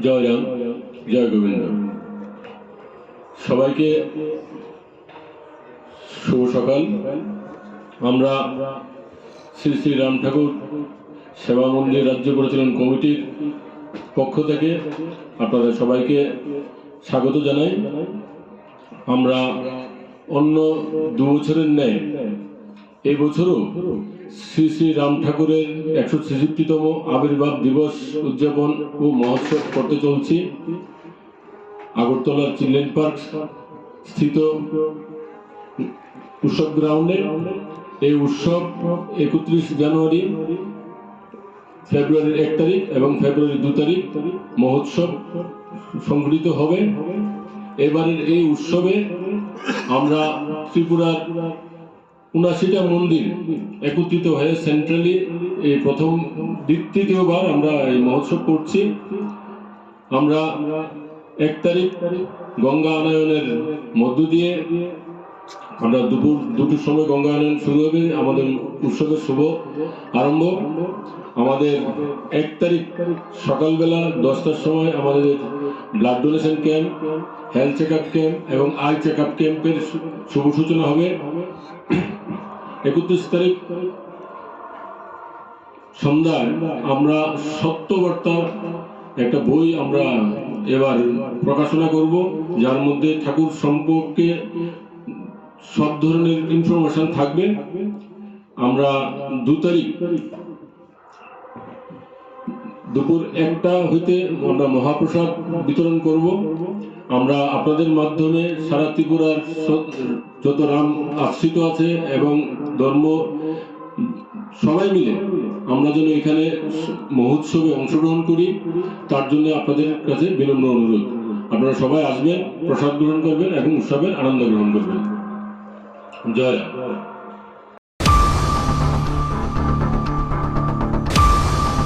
জয় রাম, জয় গোবিন্দ। সবাইকে শুভ সকাল। আমরা শ্রী শ্রী রাম ঠাকুর সেবা মন্দির রাজ্য পরিচালন কমিটির পক্ষ থেকে আপনাদের সবাইকে স্বাগত জানাই। আমরা অন্য 2 বছরের ন্যায় এই বছরও শ্রী শ্রী রাম ঠাকুরের 163তম আবির্ভাব দিবস উদযাপন ও মহোৎসব করতে চলছি আগরতলার চিলড্রেন পার্ক স্থিত উৎসব গ্রাউন্ডে। এই উৎসব 31 জানুয়ারি, ফেব্রুয়ারির 1 তারিখ এবং ফেব্রুয়ারির 2 তারিখ মহোৎসব সংঘটিত হবে। এবারের এই উৎসবে আমরা ত্রিপুরার 79টা মন্দির একত্রিত হয়ে সেন্ট্রালি এই প্রথম দ্বিতীয়বার আমরা এই মহোৎসব করছি। আমরা 1 তারিখ গঙ্গা আনয়নের মধ্য দিয়ে আমরা দুপুর 2টোর সময় গঙ্গা আনয়ন শুরু হবে। আমাদের উৎসবের শুভ আরম্ভ। আমাদের 1 তারিখ সকালবেলা 10টার সময় আমাদের blood donation camp, health check up camp এবং আই চেক আপ ক্যাম্পের শুভ সূচনা হবে। 31 তারিখ সন্ধ্যায় আমরা সত্যবার্তা একটা বই আমরা এবার প্রকাশনা করব, যার মধ্যে ঠাকুর সম্পর্কে সব ধরনের ইনফরমেশন থাকবে। আমরা 2 তারিখ দুপুর 1টা হইতে আমরা মহাপ্রসাদ বিতরণ করব। আমরা আপনাদের মাধ্যমে সারা ত্রিপুরার যত রাম আশ্রিত আছে এবং ধর্ম সবাই মিলে আমরা যেন এখানে মহোৎসবে অংশগ্রহণ করি, তার জন্য আপনাদের কাছে বিনম্র অনুরোধ। আপনারা সবাই আসবেন, প্রসাদ গ্রহণ করবেন এবং উৎসবের আনন্দ গ্রহণ করবেন। জয় রাম।